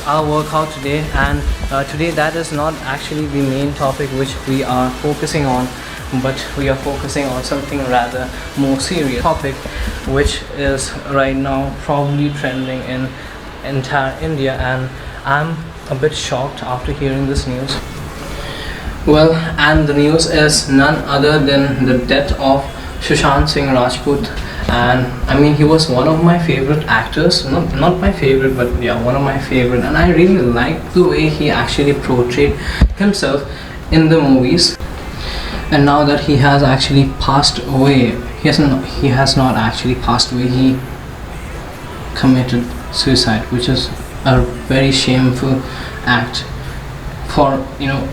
our workout today, and today that is not actually the main topic which we are focusing on, but we are focusing on something rather more serious topic, which is right now probably trending in entire India, and I'm a bit shocked after hearing this news. Well, and the news is none other than the death of Sushant Singh Rajput. And I mean, he was one of my favorite actors, not my favorite, but yeah, one of my favorite, and I really liked the way he actually portrayed himself in the movies. And now that he has actually passed away, he has not actually passed away, he committed suicide, which is a very shameful act for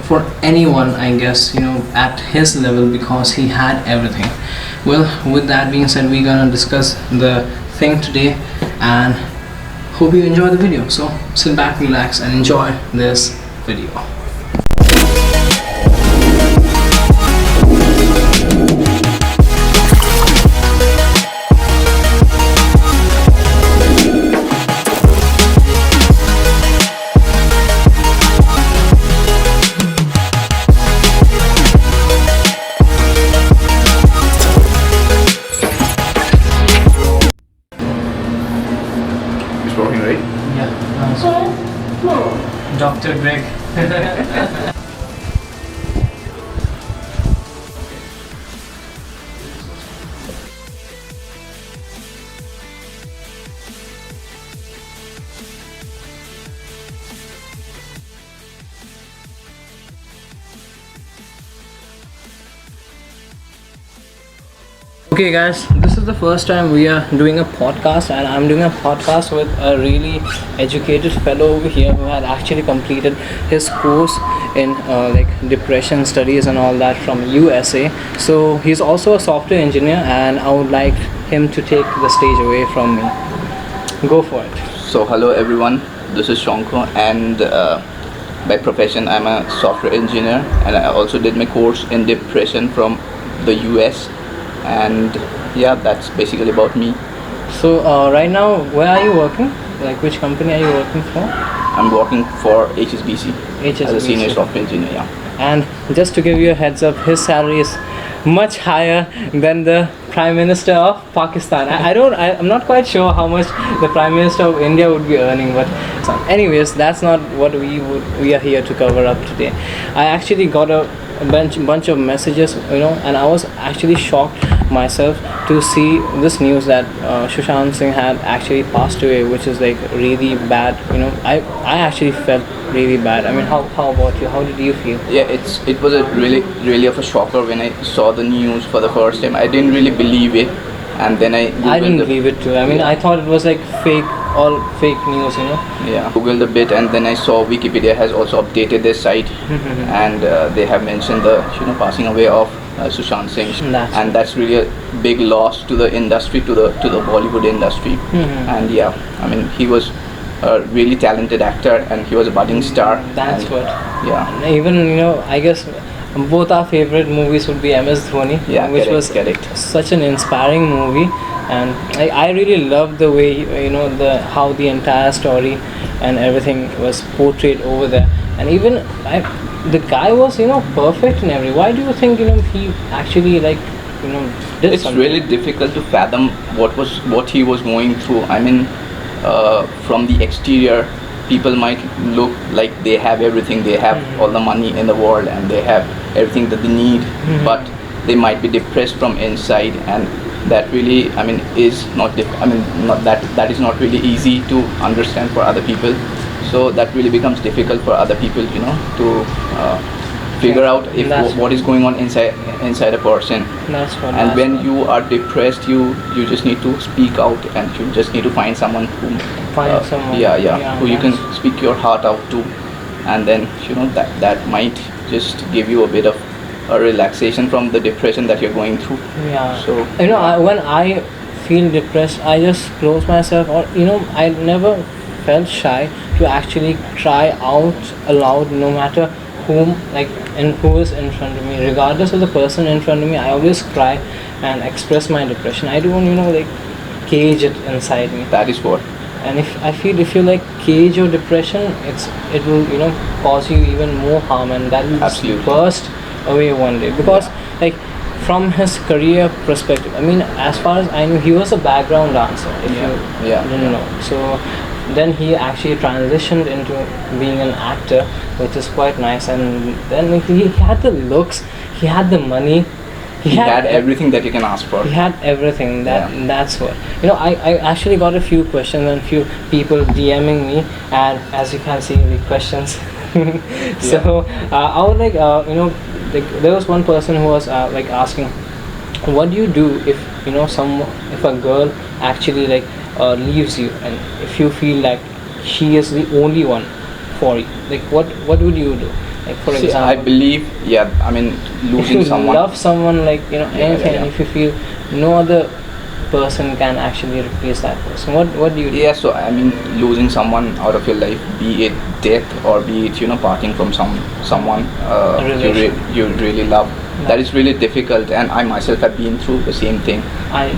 for anyone, I guess, at his level, because he had everything. Well, with that being said, we're gonna discuss the thing today, and hope you enjoy the video. So sit back, relax, and enjoy this video. Right? Yeah, Dr. Greg. Okay guys, this is the first time we are doing a podcast, and I'm doing a podcast with a really educated fellow over here who had actually completed his course in like depression studies and all that from USA. So he's also a software engineer, and I would like him to take the stage away from me. Go for it. So hello everyone, this is Shanko, and by profession I'm a software engineer, and I also did my course in depression from the US. And yeah, that's basically about me. So right now, where are you working? Like, which company are you working for? I'm working for HSBC as a senior software engineer. Yeah. And just to give you a heads up, his salary is much higher than the Prime Minister of Pakistan. I'm not quite sure how much the Prime Minister of India would be earning, but anyways, that's not what we are here to cover up today. I actually got a bunch of messages, and I was actually shocked myself to see this news that Sushant Singh had actually passed away, which is like really bad. I actually felt really bad. I mean, how about you? How did you feel? Yeah, it was a really of a shocker when I saw the news for the first time. I didn't really believe it, and then I didn't believe it too. I mean, I thought it was like all fake news, Yeah, googled a bit, and then I saw Wikipedia has also updated their site, and they have mentioned the passing away of Sushant Singh, and that's really a big loss to the industry, to the Bollywood industry. And yeah, I mean, he was a really talented actor, and he was a budding star. That's what. Yeah. And even I guess both our favorite movies would be MS Dhoni, which was such an inspiring movie, and I really loved the way how the entire story and everything was portrayed over there, and even the guy was perfect in every. Why do you think he actually did it's something? really difficult to fathom what he was going through. I mean, from the exterior, people might look like they have everything, they have all the money in the world, and they have everything that they need, but they might be depressed from inside, and that really, I mean, is not that is not really easy to understand for other people. So that really becomes difficult for other people, to figure out what is going on inside a person. That's what. And when you are depressed, you just need to speak out, and you just need to find someone who who you can speak your heart out to, and then that might just give you a bit of a relaxation from the depression that you're going through. Yeah. So when I feel depressed, I just close myself, or I never felt shy to actually cry out aloud, no matter who is in front of me, regardless of the person in front of me. I always cry and express my depression. I don't cage it inside me. that is what And if I feel if you like cage your depression, it will cause you even more harm, and that will just Absolutely. burst away one day. Because like from his career perspective, I mean, as far as I know, he was a background dancer, if you didn't know. So then he actually transitioned into being an actor, which is quite nice. And then he had the looks, he had the money, He had everything that you can ask for. he had everything. That's what I actually got a few questions and few people DMing me, and as you can see, the questions. So I would like like there was one person who was like asking, what do you do if if a girl actually like leaves you, and if you feel like she is the only one for you, like what would you do? Like for See, example, I believe, I mean, if losing you someone. love someone, like anything, yeah. and if you feel no other person can actually replace that person, what do you do? Yeah, so I mean, losing someone out of your life, be it death or be it parting from someone you really love, that is really difficult, and I myself have been through the same thing.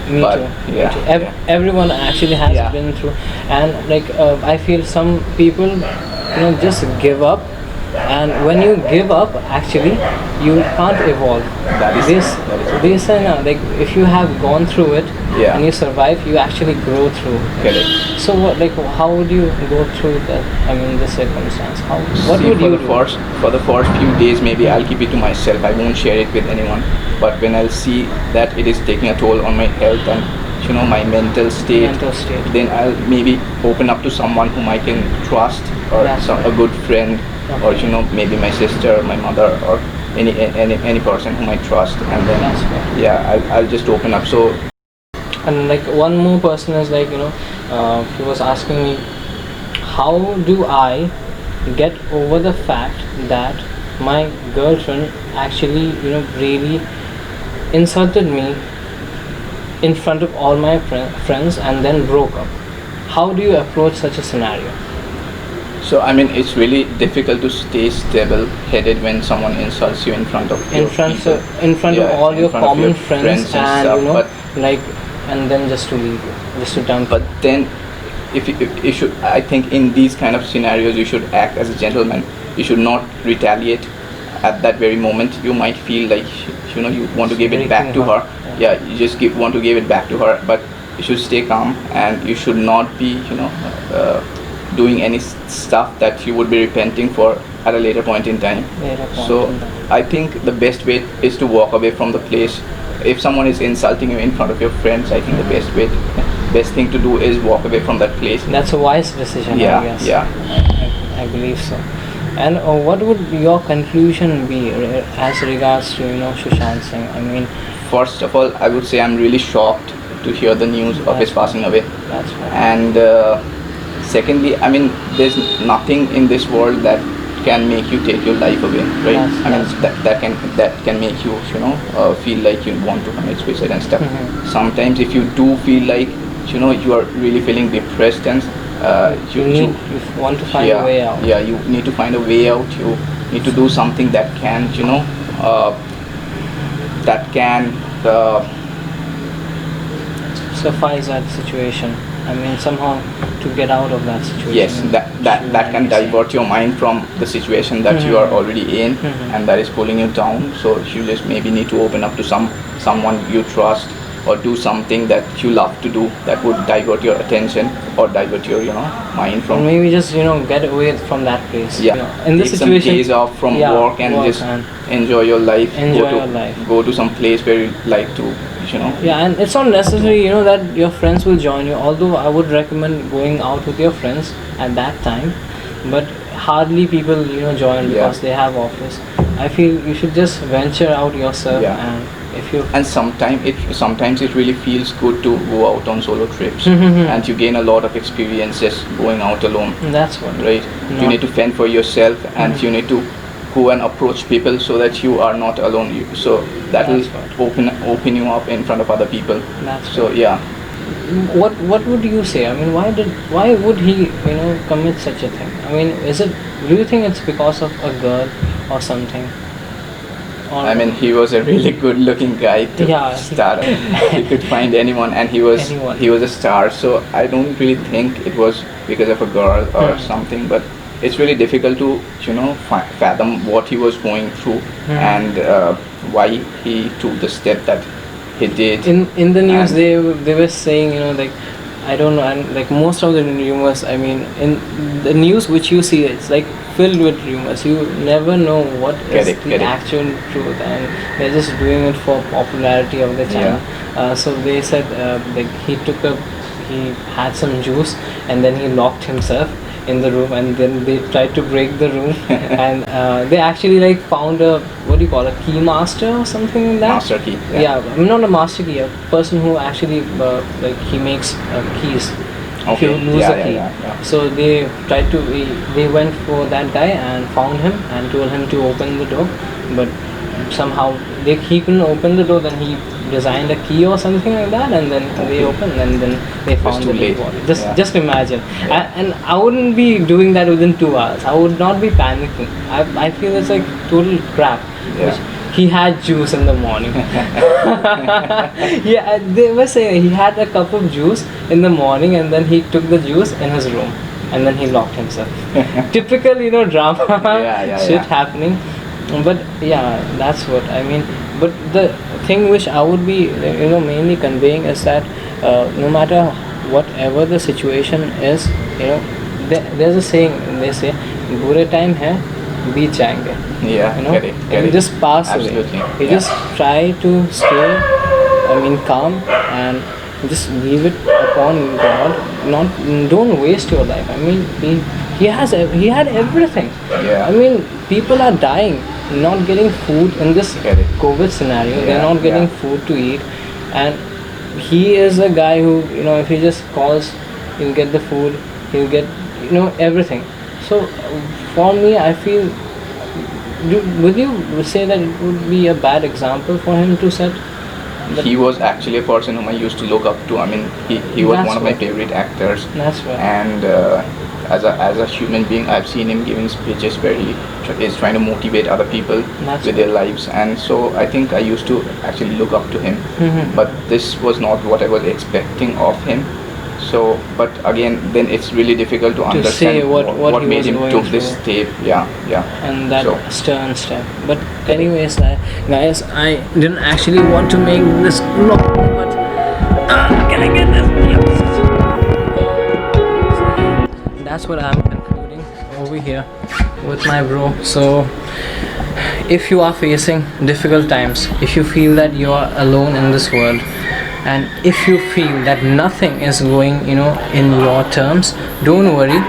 Me But, too. yeah, Me too. Everyone actually has Yeah. been through, and like I feel some people just give up, and when you give up, actually you can't evolve. That is- this that is- they say now, like if you have gone through it Yeah. and you survive, you actually grow through it. Correct. So what, like how would you go through that? I mean, this circumstance. What See, would for you the do? for the first few days, maybe I'll keep it to myself. I won't share it with anyone. But when I'll see that it is taking a toll on my health and my mental state, then I'll maybe open up to someone whom I can trust, or That's a good friend, or maybe my sister, my mother, or any person whom I trust, and then That's right. I'll just open up. So And like one more person is like he was asking me, how do I get over the fact that my girlfriend actually really insulted me in front of all my friends and then broke up? How do you approach such a scenario? So I mean, it's really difficult to stay stable-headed when someone insults you in front of In your front people. of in front of Yeah, all in your front of common your friends, and and stuff, but like, and then just to leave you, just to dump. but then if you should, I think in these kind of scenarios you should act as a gentleman. You should not retaliate at that very moment. You might feel like you want to give it back to her. Yeah, you just want to give it back to her, but you should stay calm, and you should not be doing any stuff that you would be repenting for at a later point in time. So I think the best way is to walk away from the place. If someone is insulting you in front of your friends, I think the best thing to do is walk away from that place. That's a wise decision, I Yeah, guess. yeah. I believe so. And what would your conclusion be as regards to Sushant Singh? I mean, First of all, I would say I'm really shocked to hear the news of his passing away. that's right. And secondly, I mean, there's nothing in this world that can make you take your life away, right? Yes, I mean, yes. that can make you feel like you want to commit suicide and stuff. Mhm. Sometimes if you do feel like you are really feeling depressed, and you want to find a way out. yeah, you need to find a way out. You need to do something that can Suffice that situation. I mean, somehow to get out of that situation. yes, that can divert your mind from the situation that you are already in, Mhm. and that is pulling you down. So you just maybe need to open up to someone you trust, or do something that you love to do that would divert your attention or divert your mind Or from. maybe just get away from that place. Yeah, In this take situation, some days off from yeah, work and just and enjoy your life. Enjoy your life. Go to some place where you like to, yeah, and it's not necessary that your friends will join you, although I would recommend going out with your friends at that time, but hardly people join because they have office. I feel you should just venture out yourself. Yeah. And if you And sometimes it really feels good to go out on solo trips, Mhm. and you gain a lot of experience just going out alone, that's what right? No. You need to fend for yourself, and Mhm. you need to go and approach people so that you are not alone. So that will That's right. open you up in front of other people. That's So yeah. what would you say? I mean, why would he commit such a thing? I mean, do you think it's because of a girl or something? Or I mean, he was a really good-looking guy to Yeah. start. He could find anyone, and he was Anyone. he was a star. So I don't really think it was because of a girl or something, but it's really difficult to fathom what he was going through and why he took the step that he did. in the news And- they were saying, like, I don't know, and like most of the rumors, I mean, in the news which you see, it's like filled with rumors. You never know what is Correct, the correct. actual truth, and they're just doing it for popularity of the channel. So they said like he had some juice and then he locked himself in the room, and then they tried to break the room and they actually like found a, what do you call, a key master or something like that. Master key. Yeah, I mean, not a master key, a person who actually like he makes keys. If Okay. you lose Yeah, a key. yeah. So they tried to, they went for that guy and found him and told him to open the door, but somehow he couldn't open the door. Then he designed a key or something like that, and then they opened, and then they found too the late. body. Yeah. Just imagine. And I wouldn't be doing that within 2 hours. I would not be panicking. I feel it's like total crap. Yeah. Which, he had juice in the morning. Yeah, they were saying he had a cup of juice in the morning, and then he took the juice in his room, and then he locked himself. Typical, drama shit yeah. happening. But yeah, that's what I mean. But the thing which I would be mainly conveying is that no matter whatever the situation is, there's a saying, they say, "Bure time hai, beat jayenge." Yeah, get it. And you just pass Absolutely. away. You Yeah. just try to stay, calm, and just leave it upon God. Don't waste your life. I mean, he had everything. Yeah. I mean, people are dying, not getting food in this Get it. COVID scenario. They're Yeah, not getting yeah. food to eat, and he is a guy who, if he just calls, he'll get the food. He'll get everything. So for me, I feel. Would you say that it would be a bad example for him to set? But He was actually a person whom I used to look up to. I mean, he was That's one of my what- favorite actors. That's right. And as a human being, I've seen him giving speeches where he is trying to motivate other people That's with their lives. And so I think I used to actually look up to him. Mhm. But this was not what I was expecting of him. So, but again, then it's really difficult to understand say what he made was him going took this through. step. Yeah. and that So, stern step. But anyways, guys, I didn't actually want to make this long, but can I get this? That's what I'm concluding over here with my bro. So if you are facing difficult times, if you feel that you are alone in this world, and if you feel that nothing is going in your terms, don't worry,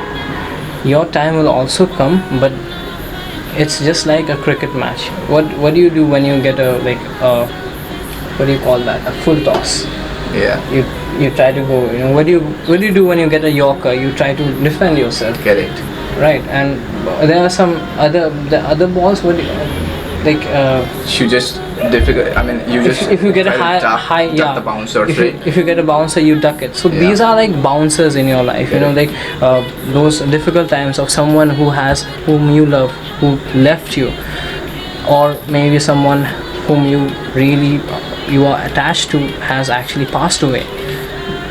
your time will also come. But it's just like a cricket match. What do you do when you get a what do you call that, a full toss? yeah. You try to go, what do you do when you get a yorker? You try to defend yourself, Get it. right? And there are some other balls, what do you, like You just difficult. I mean, you just if you get a try to high duck the bouncer, right? if you get a bouncer, you duck it. So Yeah. these are like bouncers in your life, like those difficult times of someone whom you love, who left you, or maybe someone whom you are attached to has actually passed away.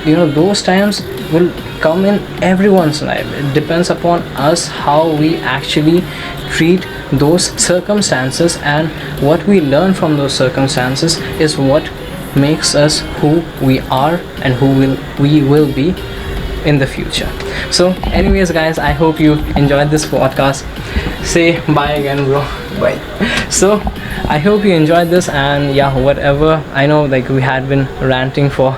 Those times will come in everyone's life. It depends upon us how we actually treat those circumstances, and what we learn from those circumstances is what makes us who we are and who we will be in the future. So anyways, guys, I hope you enjoyed this podcast. Say bye again, bro. Bye. So I hope you enjoyed this, and yeah, whatever, I know like we had been ranting for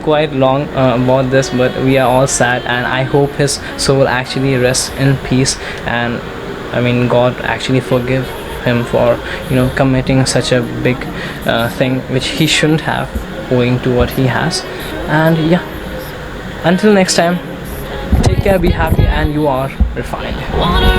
quite long about this, but we are all sad, and I hope his soul actually rests in peace, and I mean God actually forgive him for committing such a big thing which he shouldn't have, owing to what he has. And yeah, until next time, take care, be happy, and you are refined. Wanna